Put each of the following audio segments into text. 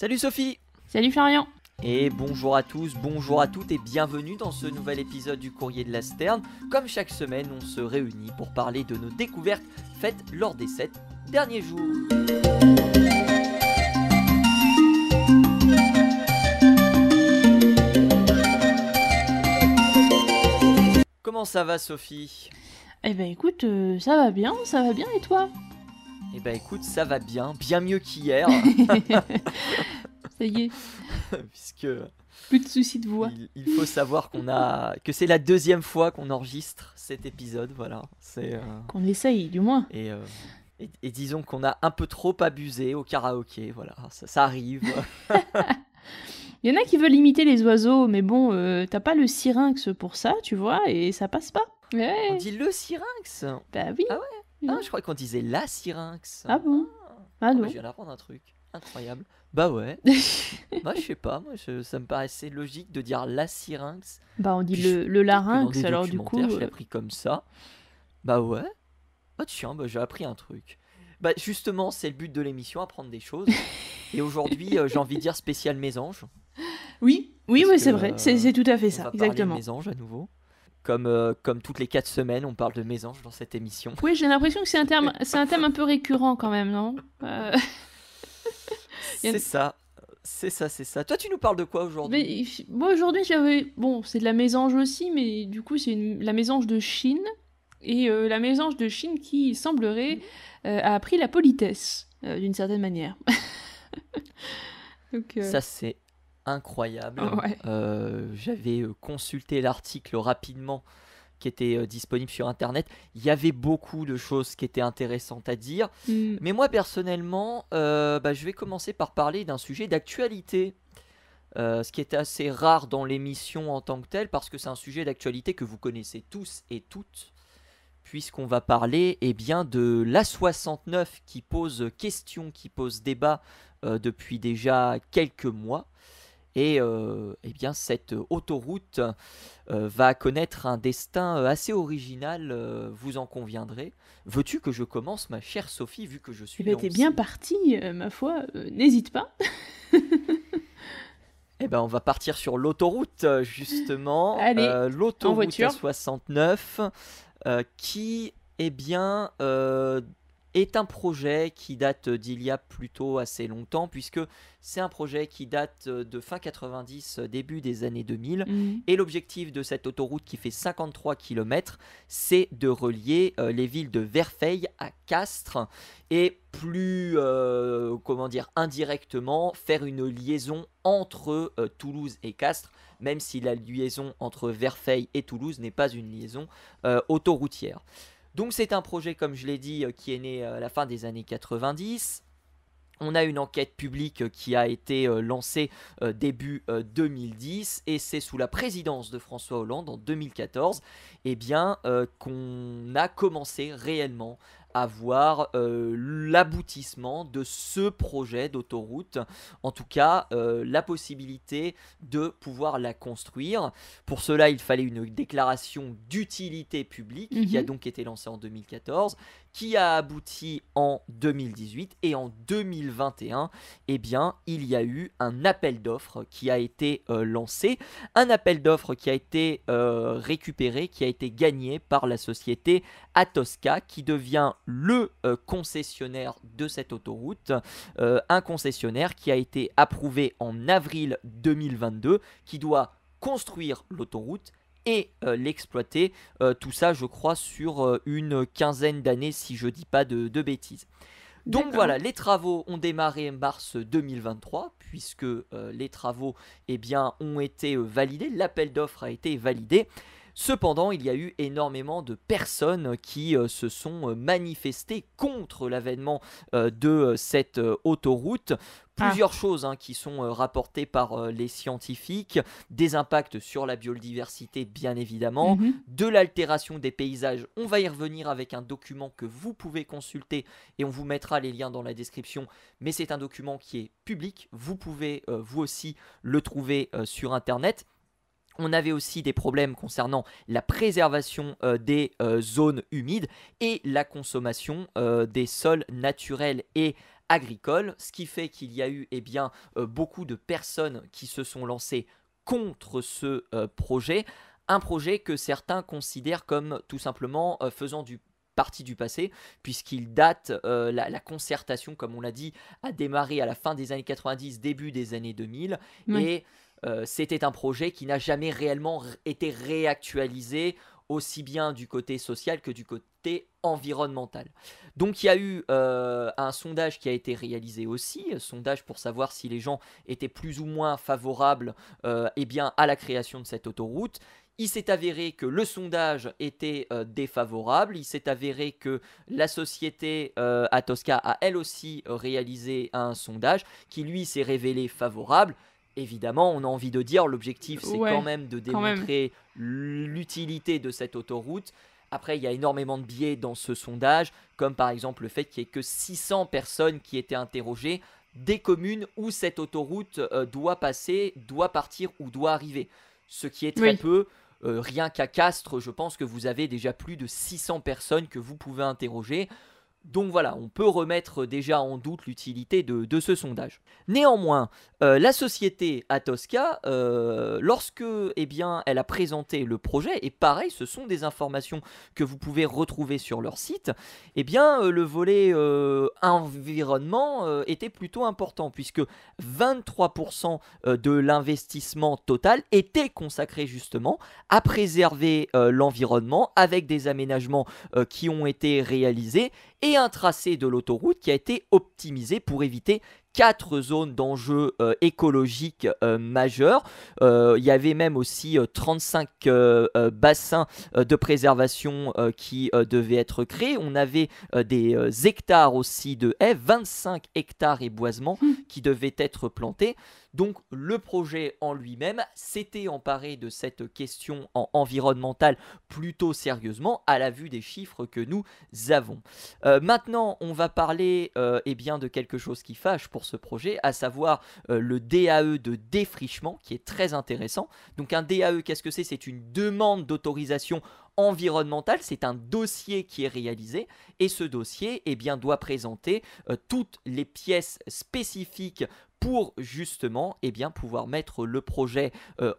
Salut Sophie. Salut Florian. Et bonjour à tous, bonjour à toutes et bienvenue dans ce nouvel épisode du Courrier de la Sterne. Comme chaque semaine, on se réunit pour parler de nos découvertes faites lors des 7 derniers jours. Comment ça va Sophie ? Eh ben écoute, ça va bien et toi ? Eh ben écoute, ça va bien mieux qu'hier. Ça y est, Puisque plus de soucis de voix. il faut savoir que c'est la deuxième fois qu'on enregistre cet épisode, voilà. Qu'on essaye, du moins. Et disons qu'on a un peu trop abusé au karaoké, voilà, ça arrive. Il y en a qui veulent imiter les oiseaux, mais bon, t'as pas le syrinx pour ça, tu vois, et ça passe pas. Ouais. On dit le syrinx. Bah oui. Ah ouais. Ah, je croyais qu'on disait la syrinx. Ah bon ? Ah Ah, non. bah, je viens d'apprendre un truc incroyable. Bah ouais. Bah je sais pas, ça me paraissait logique de dire la syrinx. Bah on dit Puis le que dans larynx, des alors du coup... documentaires, je l'ai appris comme ça. Bah ouais. Ah tiens, bah j'ai appris un truc. Bah justement, c'est le but de l'émission, apprendre des choses. Et aujourd'hui, j'ai envie de dire spécial mésange. Oui, Parce c'est que, vrai, c'est tout à fait On ça, va parler de exactement. mésange à nouveau. Comme toutes les 4 semaines, on parle de mésange dans cette émission. Oui, j'ai l'impression que c'est un thème un peu récurrent quand même, non ? C'est ça. Toi, tu nous parles de quoi aujourd'hui ? Mais moi aujourd'hui j'avais... Bon, c'est de la mésange aussi, mais du coup c'est la mésange de Chine. Et la mésange de Chine qui semblerait a appris la politesse, d'une certaine manière. Donc, Ça, c'est incroyable. Ouais. J'avais consulté l'article rapidement qui était disponible sur Internet. Il y avait beaucoup de choses qui étaient intéressantes à dire. Mais moi, personnellement, je vais commencer par parler d'un sujet d'actualité. Ce qui était assez rare dans l'émission en tant que telle, parce que c'est un sujet d'actualité que vous connaissez tous et toutes, puisqu'on va parler bien, de l'A69 qui pose question, qui pose débat depuis déjà quelques mois. Et bien, cette autoroute va connaître un destin assez original, vous en conviendrez. Veux-tu que je commence, ma chère Sophie, vu que je suis t'es bien partie, ma foi, n'hésite pas. Eh ben, on va partir sur l'autoroute, justement. Allez, l'autoroute voiture. A69, qui, est un projet qui date d'il y a plutôt assez longtemps, puisque c'est un projet qui date de fin 90, début des années 2000. Et l'objectif de cette autoroute qui fait 53 km, c'est de relier les villes de Verfeil à Castres et plus, indirectement, faire une liaison entre Toulouse et Castres, même si la liaison entre Verfeil et Toulouse n'est pas une liaison autoroutière. Donc c'est un projet, comme je l'ai dit, qui est né à la fin des années 90. On a une enquête publique qui a été lancée début 2010, et c'est sous la présidence de François Hollande en 2014 qu'on a commencé réellement à voir l'aboutissement de ce projet d'autoroute, en tout cas la possibilité de pouvoir la construire. Pour cela, il fallait une déclaration d'utilité publique qui a donc été lancée en 2014, qui a abouti en 2018, et en 2021, il y a eu un appel d'offres qui a été lancé, un appel d'offres qui a été récupéré, qui a été gagné par la société Atosca, qui devient le concessionnaire de cette autoroute, un concessionnaire qui a été approuvé en avril 2022, qui doit construire l'autoroute et l'exploiter, tout ça je crois sur une quinzaine d'années, si je dis pas de bêtises. Donc D'accord. voilà, les travaux ont démarré mars 2023, puisque les travaux ont été validés, l'appel d'offres a été validé. Cependant, il y a eu énormément de personnes qui se sont manifestées contre l'avènement de cette autoroute. Plusieurs choses qui sont rapportées par les scientifiques, des impacts sur la biodiversité bien évidemment, de l'altération des paysages. On va y revenir avec un document que vous pouvez consulter et on vous mettra les liens dans la description, mais c'est un document qui est public, vous pouvez vous aussi le trouver sur internet. On avait aussi des problèmes concernant la préservation des zones humides et la consommation des sols naturels et agricole, ce qui fait qu'il y a eu beaucoup de personnes qui se sont lancées contre ce projet, un projet que certains considèrent comme tout simplement faisant partie du passé, puisqu'il date, la concertation, comme on l'a dit, a démarré à la fin des années 90, début des années 2000, Ouais. et c'était un projet qui n'a jamais réellement été réactualisé, aussi bien du côté social que du côté environnemental. Donc il y a eu un sondage qui a été réalisé aussi, un sondage pour savoir si les gens étaient plus ou moins favorables à la création de cette autoroute. Il s'est avéré que le sondage était défavorable. Il s'est avéré que la société Atosca a elle aussi réalisé un sondage qui lui s'est révélé favorable. Évidemment, on a envie de dire, l'objectif c'est quand Ouais, même de quand même. démontrer l'utilité de cette autoroute. Après, il y a énormément de biais dans ce sondage, comme par exemple le fait qu'il n'y ait que 600 personnes qui étaient interrogées des communes où cette autoroute doit passer, doit partir ou doit arriver. Ce qui est très Oui. peu. Rien qu'à Castres, je pense que vous avez déjà plus de 600 personnes que vous pouvez interroger. Donc voilà, on peut remettre déjà en doute l'utilité de ce sondage. Néanmoins, la société Atosca, lorsque elle a présenté le projet, et pareil, ce sont des informations que vous pouvez retrouver sur leur site, le volet environnement était plutôt important, puisque 23% de l'investissement total était consacré justement à préserver l'environnement avec des aménagements qui ont été réalisés et un tracé de l'autoroute qui a été optimisé pour éviter 4 zones d'enjeux écologiques majeurs. Il y avait même aussi 35 bassins de préservation qui devaient être créés. On avait des hectares aussi de haies, 25 hectares et boisements qui devaient être plantés. Donc le projet en lui-même s'était emparé de cette question environnementale plutôt sérieusement à la vue des chiffres que nous avons. Maintenant, on va parler de quelque chose qui fâche pour ce projet, à savoir le DAE de défrichement, qui est très intéressant. Donc un DAE, qu'est-ce que c'est ? C'est une demande d'autorisation environnementale, c'est un dossier qui est réalisé, et ce dossier doit présenter toutes les pièces spécifiques pour justement pouvoir mettre le projet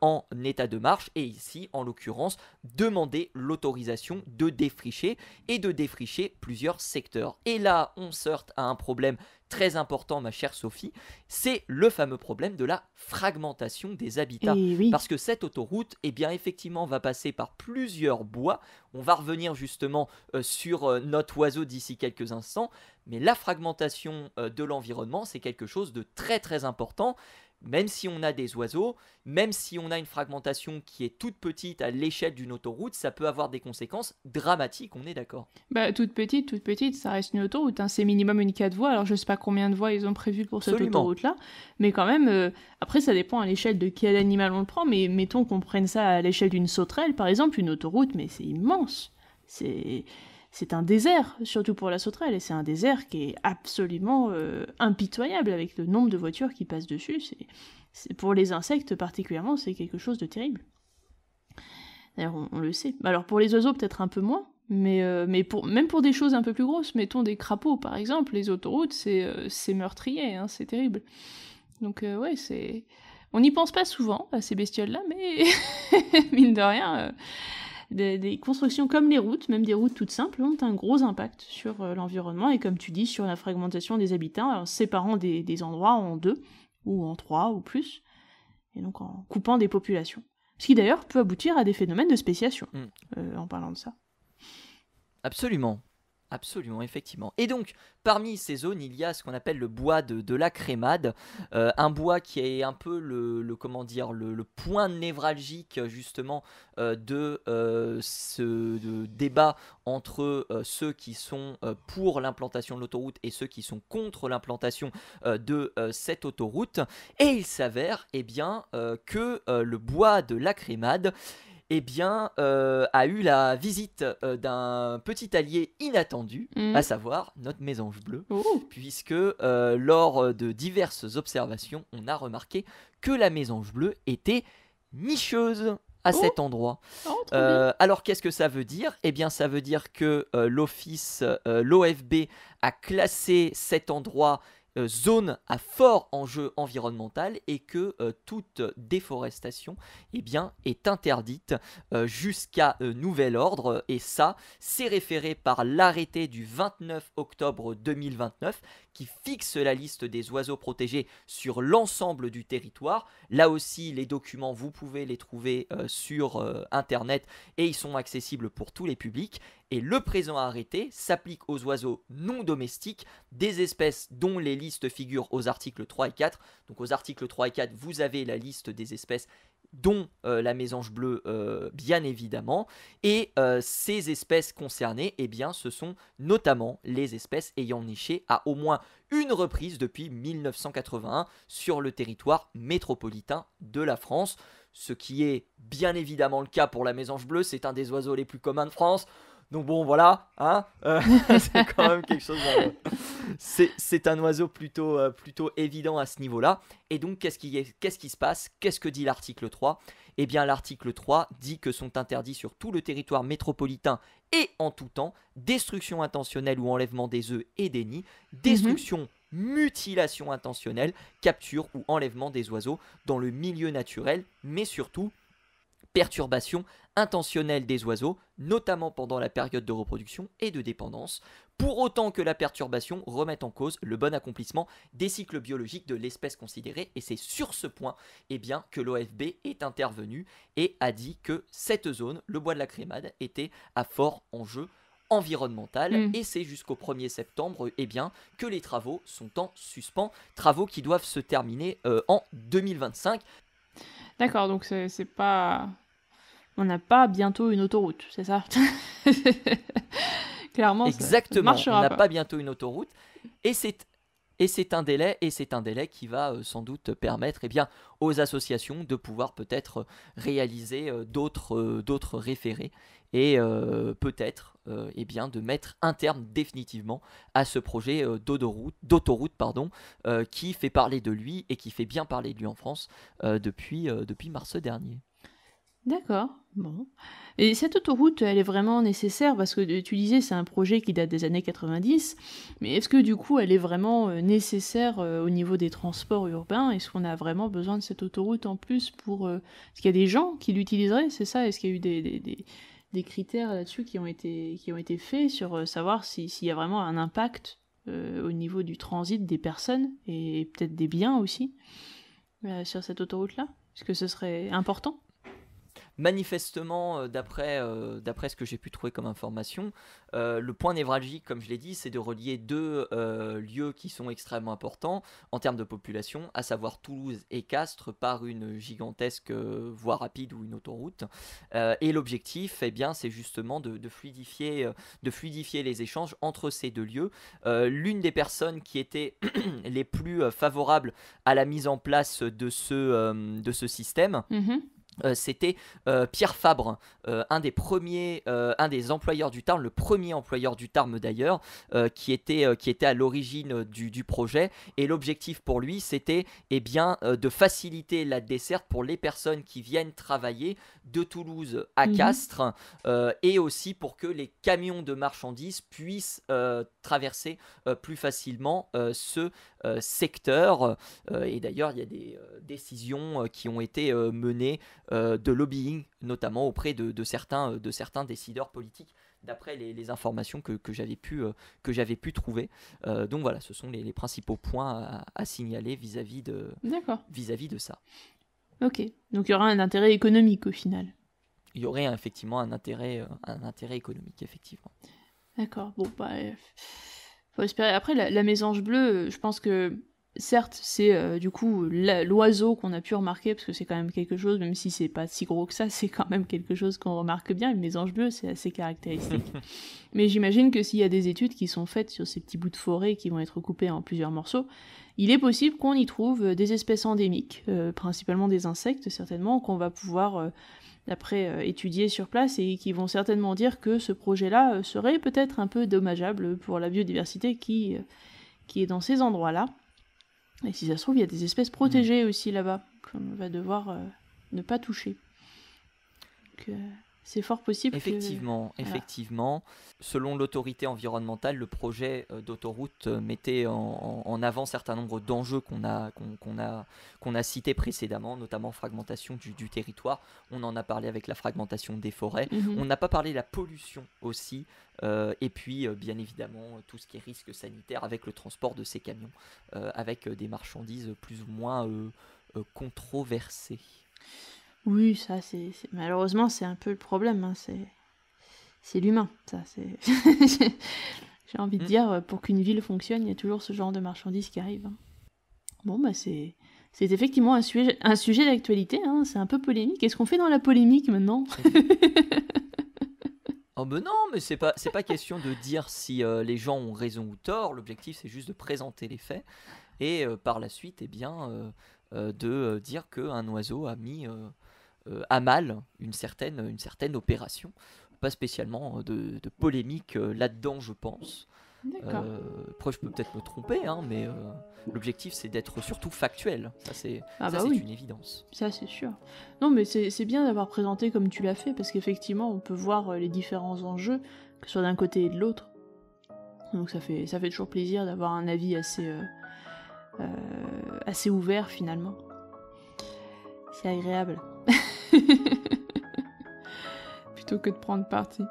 en état de marche, et ici en l'occurrence demander l'autorisation de défricher et de défricher plusieurs secteurs. Et là on se heurte à un problème très important, ma chère Sophie, c'est le fameux problème de la fragmentation des habitats. Et oui. Parce que cette autoroute, effectivement, va passer par plusieurs bois. On va revenir justement sur notre oiseau d'ici quelques instants. Mais la fragmentation de l'environnement, c'est quelque chose de très très important. Même si on a des oiseaux, même si on a une fragmentation qui est toute petite à l'échelle d'une autoroute, ça peut avoir des conséquences dramatiques, on est d'accord. Bah, toute petite, ça reste une autoroute, hein. C'est minimum une 4 voies. Alors, je sais pas combien de voies ils ont prévu pour cette Absolument. autoroute-là, mais quand même, après, ça dépend à l'échelle de quel animal on le prend, mais mettons qu'on prenne ça à l'échelle d'une sauterelle, par exemple, une autoroute, mais c'est immense. C'est un désert, surtout pour la sauterelle, et c'est un désert qui est absolument impitoyable avec le nombre de voitures qui passent dessus. Pour les insectes particulièrement, c'est quelque chose de terrible. D'ailleurs, on le sait. Alors pour les oiseaux, peut-être un peu moins, mais même pour des choses un peu plus grosses, mettons des crapauds par exemple, les autoroutes, c'est meurtrier, hein, c'est terrible. Donc ouais, on n'y pense pas souvent à ces bestioles-là, mais mine de rien, des constructions comme les routes, même des routes toutes simples, ont un gros impact sur l'environnement et comme tu dis, sur la fragmentation des habitants, en séparant des endroits en 2, ou en 3, ou plus, et donc en coupant des populations. Ce qui d'ailleurs peut aboutir à des phénomènes de spéciation, en parlant de ça. Absolument. Absolument, effectivement. Et donc, parmi ces zones, il y a ce qu'on appelle le bois de la Crémade, un bois qui est un peu le point névralgique justement de ce débat entre ceux qui sont pour l'implantation de l'autoroute et ceux qui sont contre l'implantation de cette autoroute. Et il s'avère que le bois de la Crémade a eu la visite d'un petit allié inattendu, à savoir notre mésange bleu, puisque lors de diverses observations, on a remarqué que la mésange bleue était nicheuse à cet endroit. Alors qu'est-ce que ça veut dire ? Ça veut dire que l'OFB a classé cet endroit zone à fort enjeu environnemental et que toute déforestation eh bien, est interdite jusqu'à nouvel ordre. Et ça, c'est référé par l'arrêté du 29 octobre 2029 qui fixe la liste des oiseaux protégés sur l'ensemble du territoire. Là aussi, les documents, vous pouvez les trouver sur Internet et ils sont accessibles pour tous les publics. Et le présent arrêté s'applique aux oiseaux non domestiques, des espèces dont les listes figurent aux articles 3 et 4. Donc aux articles 3 et 4, vous avez la liste des espèces dont la mésange bleue, bien évidemment. Et ces espèces concernées, eh bien, ce sont notamment les espèces ayant niché à au moins une reprise depuis 1981 sur le territoire métropolitain de la France. Ce qui est bien évidemment le cas pour la mésange bleue, c'est un des oiseaux les plus communs de France. Donc bon, voilà, hein, c'est quand même quelque chose. C'est un oiseau plutôt évident à ce niveau-là. Et donc, qu'est-ce qui se passe? Qu'est-ce que dit l'article 3? Eh bien, l'article 3 dit que sont interdits sur tout le territoire métropolitain et en tout temps destruction intentionnelle ou enlèvement des œufs et des nids, destruction, mutilation intentionnelle, capture ou enlèvement des oiseaux dans le milieu naturel, mais surtout perturbation intentionnelle des oiseaux, notamment pendant la période de reproduction et de dépendance, pour autant que la perturbation remette en cause le bon accomplissement des cycles biologiques de l'espèce considérée. Et c'est sur ce point eh bien, que l'OFB est intervenu et a dit que cette zone, le bois de la Crémade, était à fort enjeu environnemental. Et c'est jusqu'au 1er septembre eh bien, que les travaux sont en suspens, travaux qui doivent se terminer en 2025. D'accord, donc c'est pas... On n'a pas bientôt une autoroute, c'est ça? Clairement, exactement, ça on n'a pas bientôt une autoroute. Et c'est un délai qui va sans doute permettre eh bien, aux associations de pouvoir peut-être réaliser d'autres référés et peut-être eh bien, de mettre un terme définitivement à ce projet d'autoroute qui fait parler de lui et qui fait bien parler de lui en France depuis mars dernier. D'accord, bon. Et cette autoroute, elle est vraiment nécessaire parce que tu disais c'est un projet qui date des années 90, mais est-ce que du coup elle est vraiment nécessaire au niveau des transports urbains? Est-ce qu'on a vraiment besoin de cette autoroute en plus pour... Est-ce qu'il y a des gens qui l'utiliseraient, c'est ça? Est-ce qu'il y a eu des critères là-dessus qui ont été faits sur savoir s'il y a vraiment un impact au niveau du transit des personnes et peut-être des biens aussi sur cette autoroute-là? Est-ce que ce serait important? Manifestement, d'après ce que j'ai pu trouver comme information, le point névralgique, comme je l'ai dit, c'est de relier deux lieux qui sont extrêmement importants en termes de population, à savoir Toulouse et Castres, par une gigantesque voie rapide ou une autoroute. Et l'objectif, eh bien, c'est justement de fluidifier les échanges entre ces deux lieux. L'une des personnes qui était les plus favorables à la mise en place de ce système, c'était Pierre Fabre, un des employeurs du Tarn, le premier employeur du Tarn d'ailleurs, qui était à l'origine du projet. Et l'objectif pour lui, c'était eh bien, de faciliter la desserte pour les personnes qui viennent travailler de Toulouse à Castres, et aussi pour que les camions de marchandises puissent traverser plus facilement ce secteur. Et d'ailleurs, il y a des décisions qui ont été menées de lobbying, notamment auprès de certains décideurs politiques, d'après les informations que j'avais pu trouver. Donc voilà, ce sont les principaux points à signaler vis-à-vis de ça. Ok, donc il y aura un intérêt économique au final. Il y aurait effectivement un intérêt économique, effectivement. D'accord, bon, bah, faut espérer. Après, la mésange bleue, je pense que certes, c'est du coup l'oiseau qu'on a pu remarquer, parce que c'est quand même quelque chose, même si c'est pas si gros que ça, c'est quand même quelque chose qu'on remarque bien. Une mésange bleue, c'est assez caractéristique. Mais j'imagine que s'il y a des études qui sont faites sur ces petits bouts de forêt qui vont être coupés en plusieurs morceaux, il est possible qu'on y trouve des espèces endémiques, principalement des insectes certainement, qu'on va pouvoir après étudier sur place et qui vont certainement dire que ce projet-là serait peut-être un peu dommageable pour la biodiversité qui est dans ces endroits-là. Et si ça se trouve, il y a des espèces protégées aussi là-bas, qu'on va devoir ne pas toucher. Donc, C'est fort possible Effectivement, Voilà. effectivement. Selon l'autorité environnementale, le projet d'autoroute mettait en avant un certain nombre d'enjeux qu'on a cités précédemment, notamment fragmentation du territoire. On en a parlé avec la fragmentation des forêts. Mhm. On n'a pas parlé de la pollution aussi. Et puis, bien évidemment, tout ce qui est risque sanitaire avec le transport de ces camions, avec des marchandises plus ou moins controversées. Oui, ça, malheureusement, c'est un peu le problème. Hein, c'est l'humain, ça. J'ai envie de Mm. dire, pour qu'une ville fonctionne, il y a toujours ce genre de marchandises qui arrivent. Hein. Bon, bah, c'est effectivement un sujet d'actualité. Hein, c'est un peu polémique. Qu'est-ce qu'on fait dans la polémique maintenant? Oh ben non, mais c'est pas question de dire si les gens ont raison ou tort. L'objectif c'est juste de présenter les faits et par la suite, eh bien, de dire qu'un oiseau a mis à mal une certaine opération. Pas spécialement de polémique là-dedans, je pense. D'accord. Après, je peux peut-être me tromper, hein, mais l'objectif c'est d'être surtout factuel. Ça c'est Ah ça, bah c'est oui. une évidence. Ça, c'est sûr. Non, mais c'est bien d'avoir présenté comme tu l'as fait, parce qu'effectivement, on peut voir les différents enjeux, que ce soit d'un côté et de l'autre. Donc ça fait toujours plaisir d'avoir un avis assez ouvert, finalement. C'est agréable. Plutôt que de prendre parti.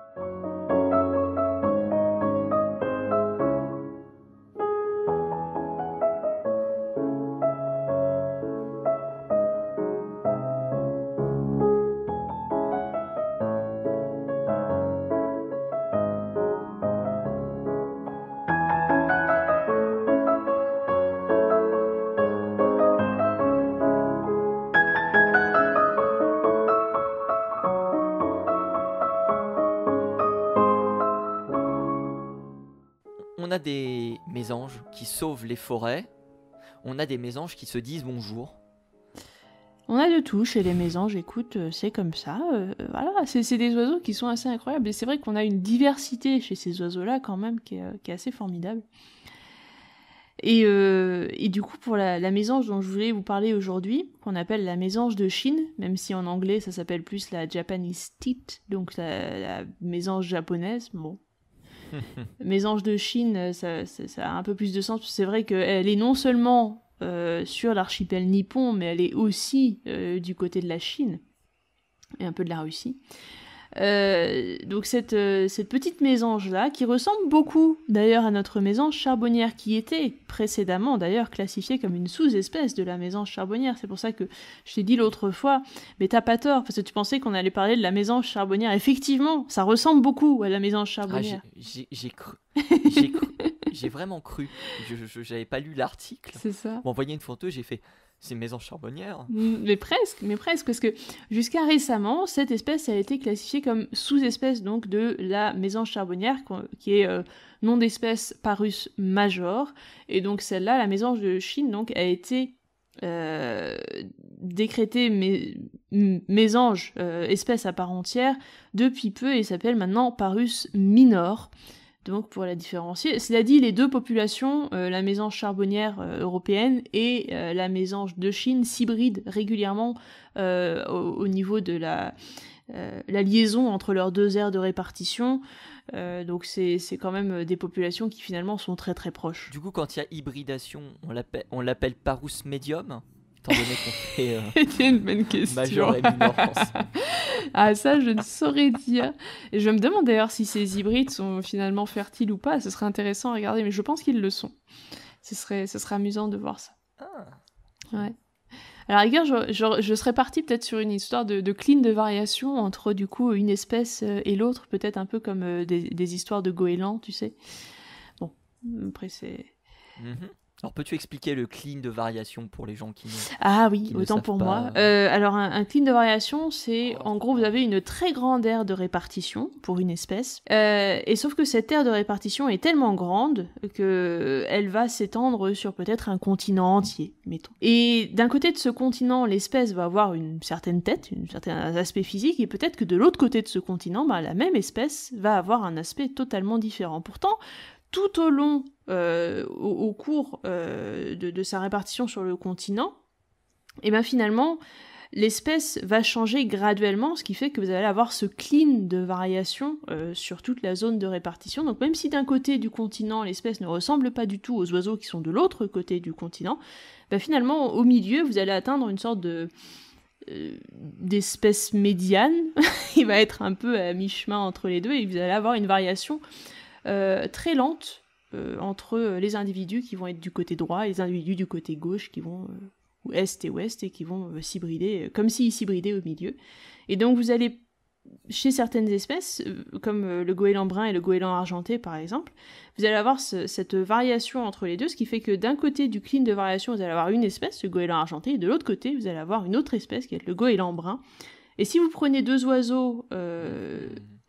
On a des mésanges qui sauvent les forêts. On a des mésanges qui se disent bonjour. On a de tout chez les mésanges, écoute, c'est comme ça. Voilà, c'est des oiseaux qui sont assez incroyables. Et c'est vrai qu'on a une diversité chez ces oiseaux-là, quand même, qui est assez formidable. Et du coup, pour la mésange dont je voulais vous parler aujourd'hui, qu'on appelle la mésange de Chine, même si en anglais ça s'appelle plus la Japanese tit, donc la mésange japonaise, bon. Mésange de Chine, ça a un peu plus de sens, parce que c'est vrai qu'elle est non seulement sur l'archipel nippon, mais elle est aussi du côté de la Chine, et un peu de la Russie. Donc cette petite mésange-là, qui ressemble beaucoup d'ailleurs à notre mésange charbonnière, qui était précédemment d'ailleurs classifiée comme une sous-espèce de la mésange charbonnière. C'est pour ça que je t'ai dit l'autre fois, mais t'as pas tort, parce que tu pensais qu'on allait parler de la mésange charbonnière. Effectivement, ça ressemble beaucoup à la mésange charbonnière. J'ai cru. J'ai vraiment cru. J'avais pas lu l'article. C'est ça. M'envoyer une photo, j'ai fait. C'est une mésange charbonnière. Mais presque, parce que jusqu'à récemment, cette espèce a été classifiée comme sous-espèce donc de la mésange charbonnière, qui est nom d'espèce Parus major, et donc celle-là, la mésange de Chine, donc a été décrétée mésange, espèce à part entière, depuis peu, et s'appelle maintenant Parus minor. Donc pour la différencier, cela dit, les deux populations, la mésange charbonnière européenne et la mésange de Chine, s'hybrident régulièrement au niveau de la liaison entre leurs deux aires de répartition. Donc c'est quand même des populations qui finalement sont très très proches. Du coup, quand il y a hybridation, on l'appelle Parus medium, étant donné qu'on fait C'était une bonne question. major et minor ensemble. Ah, ça, je ne saurais dire. Et je me demande d'ailleurs si ces hybrides sont finalement fertiles ou pas. Ce serait intéressant à regarder, mais je pense qu'ils le sont. Ce serait amusant de voir ça. Ah. Ouais. À la rigueur, je serais partie peut-être sur une histoire de clean de variation entre du coup une espèce et l'autre, peut-être un peu comme des histoires de goélands, tu sais. Bon, après c'est... Mhm. Alors, peux-tu expliquer le clean de variation pour les gens qui ne... Ah oui, qui ne autant savent pour pas. moi. Alors un clean de variation, c'est en gros vous avez une très grande aire de répartition pour une espèce, et sauf que cette aire de répartition est tellement grande que elle va s'étendre sur peut-être un continent entier, mettons. Et d'un côté de ce continent, l'espèce va avoir une certaine tête, un certain aspect physique, et peut-être que de l'autre côté de ce continent, la même espèce va avoir un aspect totalement différent. Pourtant, tout au long, au cours de sa répartition sur le continent, et bien finalement, l'espèce va changer graduellement, ce qui fait que vous allez avoir ce clean de variation sur toute la zone de répartition. Donc même si d'un côté du continent, l'espèce ne ressemble pas du tout aux oiseaux qui sont de l'autre côté du continent, finalement, au milieu, vous allez atteindre une sorte d'espèce médiane. Il va être un peu à mi-chemin entre les deux, et vous allez avoir une variation très lente entre les individus qui vont être du côté droit et les individus du côté gauche qui vont est et ouest et qui vont s'hybrider comme s'ils s'hybridaient au milieu. Et donc vous allez chez certaines espèces comme le goéland brun et le goéland argenté par exemple, vous allez avoir cette variation entre les deux, ce qui fait que d'un côté du clean de variation vous allez avoir une espèce, le goéland argenté, et de l'autre côté vous allez avoir une autre espèce qui est le goéland brun. Et si vous prenez deux oiseaux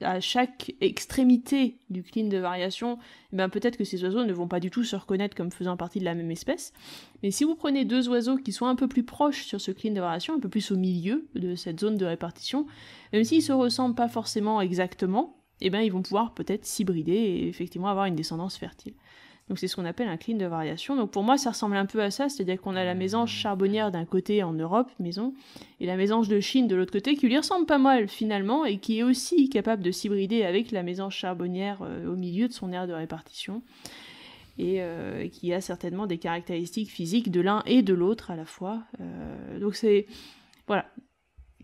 à chaque extrémité du clean de variation, peut-être que ces oiseaux ne vont pas du tout se reconnaître comme faisant partie de la même espèce. Mais si vous prenez deux oiseaux qui sont un peu plus proches sur ce clean de variation, un peu plus au milieu de cette zone de répartition, même s'ils se ressemblent pas forcément exactement, ils vont pouvoir peut-être s'hybrider et effectivement avoir une descendance fertile. Donc c'est ce qu'on appelle un clean de variation. Donc pour moi, ça ressemble un peu à ça, c'est-à-dire qu'on a la mésange charbonnière d'un côté en Europe, et la mésange de Chine de l'autre côté, qui lui ressemble pas mal finalement, et qui est aussi capable de s'hybrider avec la mésange charbonnière au milieu de son aire de répartition, et qui a certainement des caractéristiques physiques de l'un et de l'autre à la fois. Donc c'est... Voilà.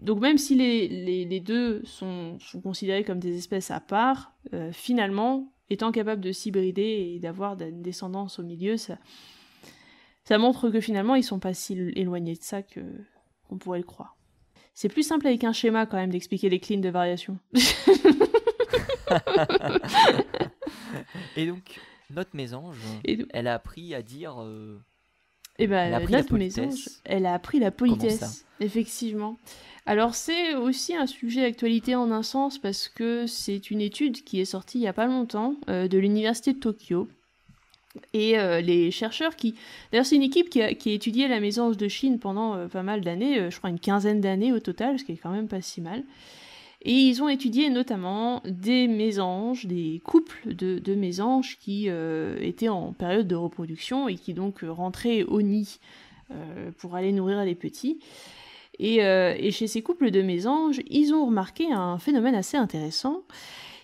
Donc même si les deux sont considérés comme des espèces à part, finalement... étant capable de s'hybrider et d'avoir une descendance au milieu, ça montre que finalement, ils sont pas si éloignés de ça qu'on pourrait le croire. C'est plus simple avec un schéma, quand même, d'expliquer les cleans de variation. Et donc, notre mésange, elle a appris à dire... notre mésange, elle a appris la politesse, effectivement. Alors c'est aussi un sujet d'actualité en un sens parce que c'est une étude qui est sortie il n'y a pas longtemps de l'université de Tokyo. Et les chercheurs qui... D'ailleurs c'est une équipe qui a étudié la mésange de Chine pendant pas mal d'années, je crois une quinzaine d'années au total, ce qui est quand même pas si mal. Et ils ont étudié notamment des mésanges, des couples de mésanges qui étaient en période de reproduction et qui donc rentraient au nid pour aller nourrir les petits. Et chez ces couples de mésanges, ils ont remarqué un phénomène assez intéressant,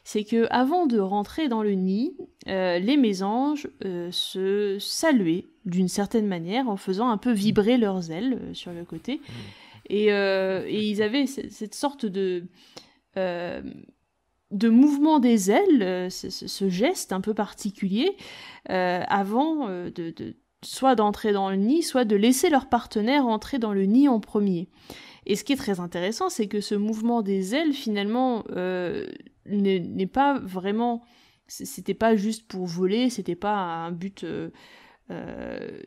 c'est que avant de rentrer dans le nid, les mésanges se saluaient d'une certaine manière en faisant un peu vibrer leurs ailes sur le côté, et ils avaient cette sorte de mouvement des ailes, ce geste un peu particulier, avant soit d'entrer dans le nid, soit de laisser leur partenaire entrer dans le nid en premier. Et ce qui est très intéressant, c'est que ce mouvement des ailes, finalement, n'est pas vraiment... C'était pas juste pour voler, c'était pas un but...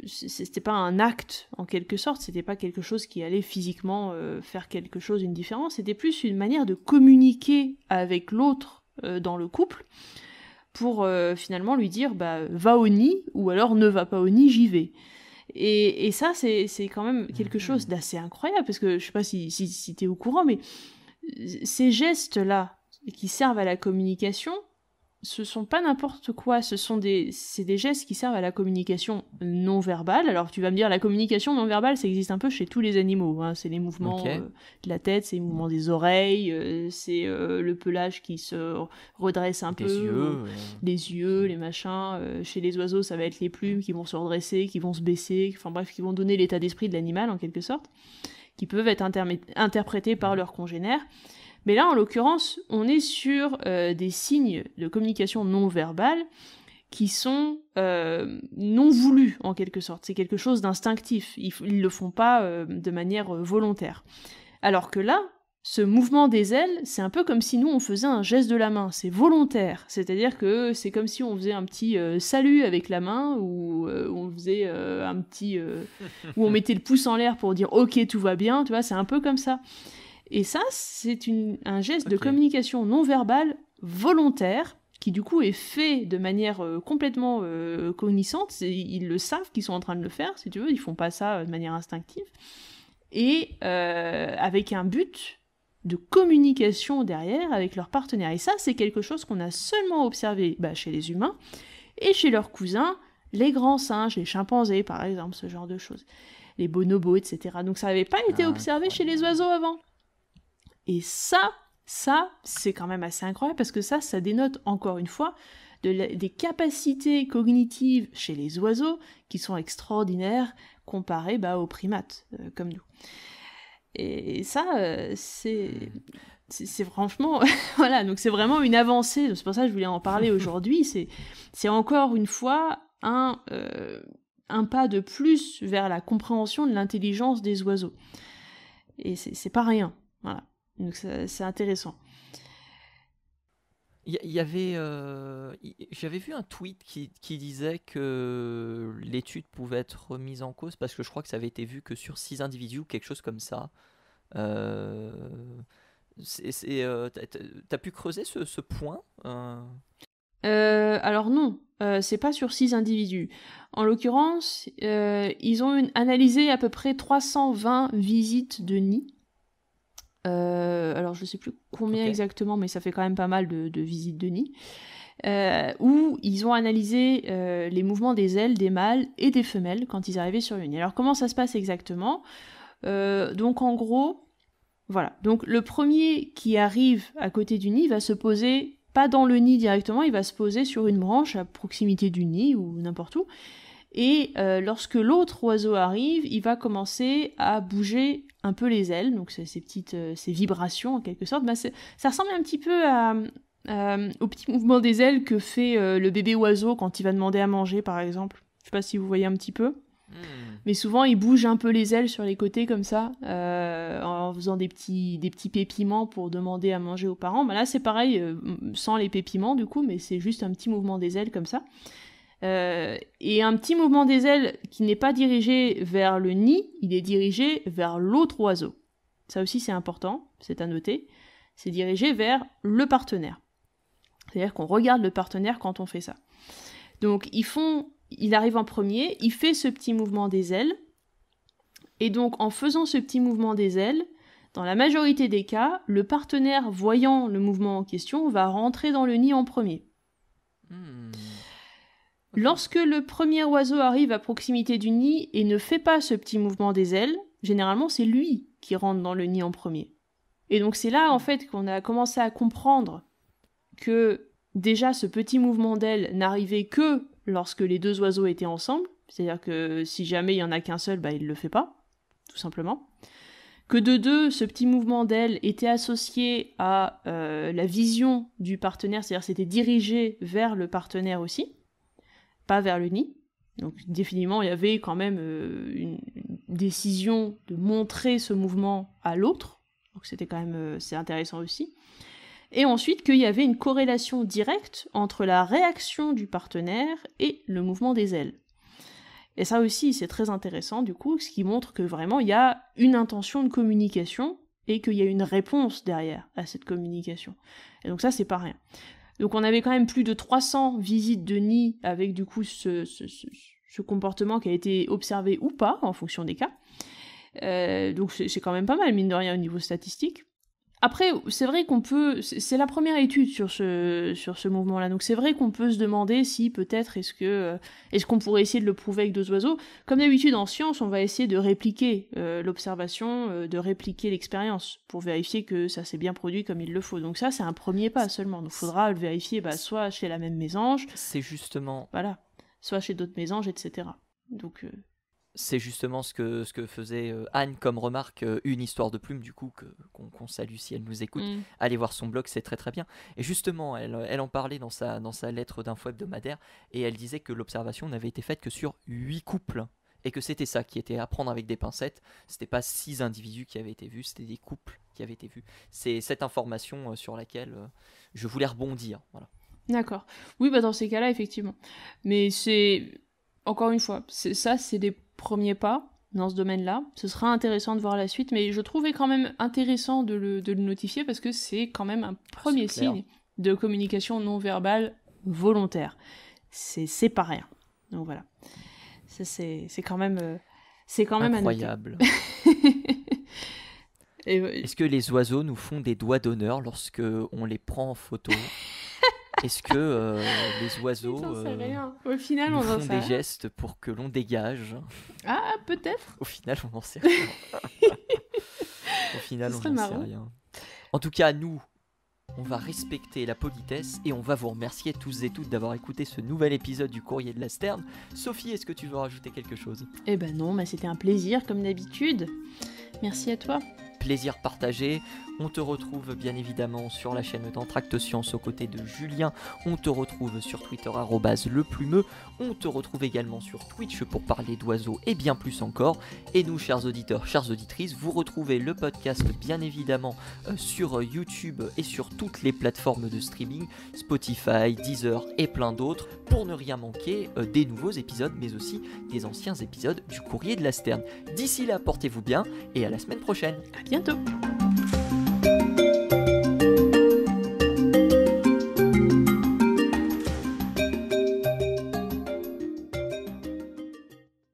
c'était pas un acte, en quelque sorte, c'était pas quelque chose qui allait physiquement faire quelque chose, une différence, c'était plus une manière de communiquer avec l'autre dans le couple, pour finalement lui dire va au nid, ou alors ne va pas au nid, j'y vais. Et ça, c'est quand même quelque chose d'assez incroyable, parce que je sais pas si t'es au courant, mais ces gestes-là qui servent à la communication, ce sont pas n'importe quoi, c'est des gestes qui servent à la communication non verbale. Alors tu vas me dire, la communication non verbale, ça existe un peu chez tous les animaux, hein. C'est les mouvements de la tête, c'est les mouvements des oreilles, c'est le pelage qui se redresse un peu, les yeux, les machins. Chez les oiseaux, ça va être les plumes qui vont se redresser, qui vont se baisser, enfin bref, qui vont donner l'état d'esprit de l'animal en quelque sorte, qui peuvent être interprétés par leurs congénères. Mais là, en l'occurrence, on est sur des signes de communication non verbale qui sont non voulus, en quelque sorte. C'est quelque chose d'instinctif. Ils le font pas de manière volontaire. Alors que là, ce mouvement des ailes, c'est un peu comme si nous, on faisait un geste de la main. C'est volontaire. C'est-à-dire que c'est comme si on faisait un petit salut avec la main, ou on faisait un petit... où on mettait le pouce en l'air pour dire « Ok, tout va bien », tu vois, c'est un peu comme ça. Et ça, c'est un geste de communication non verbale volontaire, qui du coup est fait de manière complètement cognizante. Ils le savent qu'ils sont en train de le faire, si tu veux, ils font pas ça de manière instinctive. Et avec un but de communication derrière avec leur partenaire. Et ça, c'est quelque chose qu'on a seulement observé chez les humains et chez leurs cousins, les grands singes, les chimpanzés par exemple, ce genre de choses. les bonobos, etc. Donc ça n'avait pas été observé chez les oiseaux avant. Et ça, c'est quand même assez incroyable, parce que ça dénote encore une fois des capacités cognitives chez les oiseaux qui sont extraordinaires comparées aux primates comme nous. Et ça, c'est franchement... voilà, donc c'est vraiment une avancée. C'est pour ça que je voulais en parler aujourd'hui. C'est encore une fois un pas de plus vers la compréhension de l'intelligence des oiseaux. Et c'est pas rien. Voilà. Donc c'est intéressant. J'avais vu un tweet qui disait que l'étude pouvait être remise en cause parce que je crois que ça avait été vu que sur 6 individus ou quelque chose comme ça. T'as pu creuser ce point Alors non, c'est pas sur 6 individus. En l'occurrence, ils ont analysé à peu près 320 visites de nids. Alors je sais plus combien exactement, mais ça fait quand même pas mal de visites de nids. Où ils ont analysé les mouvements des ailes des mâles et des femelles quand ils arrivaient sur le nid. Alors comment ça se passe exactement ? Donc en gros, voilà. Donc le premier qui arrive à côté du nid va se poser, pas dans le nid directement, il va se poser sur une branche à proximité du nid ou n'importe où. Et lorsque l'autre oiseau arrive, il va commencer à bouger un peu les ailes, donc ces vibrations en quelque sorte. Ça ressemble un petit peu au petit mouvement des ailes que fait le bébé oiseau quand il va demander à manger, par exemple. Je sais pas si vous voyez un petit peu. Mais souvent, il bouge un peu les ailes sur les côtés comme ça, en faisant des petits pépiments pour demander à manger aux parents. Là, c'est pareil, sans les pépiments du coup, mais c'est juste un petit mouvement des ailes comme ça. Et un petit mouvement des ailes qui n'est pas dirigé vers le nid, il est dirigé vers l'autre oiseau. Ça aussi c'est important, c'est à noter. C'est dirigé vers le partenaire. C'est-à-dire qu'on regarde le partenaire quand on fait ça. Donc il arrive en premier, il fait ce petit mouvement des ailes, et donc en faisant ce petit mouvement des ailes, dans la majorité des cas, le partenaire voyant le mouvement en question va rentrer dans le nid en premier. Lorsque le premier oiseau arrive à proximité du nid et ne fait pas ce petit mouvement des ailes, généralement c'est lui qui rentre dans le nid en premier. Et donc c'est là en fait qu'on a commencé à comprendre que déjà ce petit mouvement d'ailes n'arrivait que lorsque les deux oiseaux étaient ensemble, c'est-à-dire que si jamais il y en a qu'un seul, il le fait pas, tout simplement. Que de deux, ce petit mouvement d'ailes était associé à la vision du partenaire, c'est-à-dire c'était dirigé vers le partenaire aussi, pas vers le nid. Donc définitivement, il y avait quand même une décision de montrer ce mouvement à l'autre. Donc c'était quand même c'est intéressant aussi. Et ensuite qu'il y avait une corrélation directe entre la réaction du partenaire et le mouvement des ailes. Et ça aussi, c'est très intéressant du coup, ce qui montre que vraiment il y a une intention de communication et qu'il y a une réponse derrière à cette communication. Et donc ça, c'est pas rien. Donc on avait quand même plus de 300 visites de nid avec du coup ce comportement qui a été observé ou pas en fonction des cas. Donc c'est quand même pas mal, mine de rien, au niveau statistique. Après, c'est vrai qu'on peut... C'est la première étude sur ce mouvement-là, donc c'est vrai qu'on peut se demander si peut-être est-ce qu'on pourrait essayer de le prouver avec deux oiseaux. Comme d'habitude en science, on va essayer de répliquer l'observation, de répliquer l'expérience, pour vérifier que ça s'est bien produit comme il le faut. Donc ça, c'est un premier pas seulement. Donc il faudra le vérifier soit chez la même mésange... C'est justement... Voilà. Soit chez d'autres mésanges, etc. Donc... C'est justement ce que faisait Anne comme remarque, une histoire de plume, du coup, qu'on salue si elle nous écoute. Allez voir son blog, c'est très très bien. Et justement, elle en parlait dans sa lettre d'info hebdomadaire, et elle disait que l'observation n'avait été faite que sur 8 couples, et que c'était ça qui était à prendre avec des pincettes. C'était pas 6 individus qui avaient été vus, c'était des couples qui avaient été vus. C'est cette information sur laquelle je voulais rebondir. Voilà. D'accord. Oui, dans ces cas-là, effectivement. Mais c'est... Encore une fois, c'est des premiers pas dans ce domaine-là. Ce sera intéressant de voir la suite, mais je trouvais quand même intéressant de le notifier parce que c'est quand même un premier signe de communication non verbale volontaire. C'est pas rien. Donc voilà. C'est quand même incroyable. Est-ce que les oiseaux nous font des doigts d'honneur lorsque on les prend en photo? Est-ce que les oiseaux J'en sais rien. Au final, nous on en font sait des rien. gestes pour que l'on dégage? Ah, peut-être. Au final, on n'en sait rien. Au final, Ce on serait n'en sait marrant. rien. En tout cas, nous, on va respecter la politesse et on va vous remercier tous et toutes d'avoir écouté ce nouvel épisode du Courrier de la Sterne. Sophie, est-ce que tu veux rajouter quelque chose? Eh ben non, mais c'était un plaisir comme d'habitude. Merci à toi. Plaisir partagé. On te retrouve bien évidemment sur la chaîne d'Entracte Science aux côtés de Julien. On te retrouve sur Twitter @leplumeux. On te retrouve également sur Twitch pour parler d'oiseaux et bien plus encore. Et nous, chers auditeurs, chères auditrices, vous retrouvez le podcast bien évidemment sur YouTube et sur toutes les plateformes de streaming, Spotify, Deezer et plein d'autres, pour ne rien manquer des nouveaux épisodes, mais aussi des anciens épisodes du Courrier de la Sterne. D'ici là, portez-vous bien et à la semaine prochaine. À bientôt.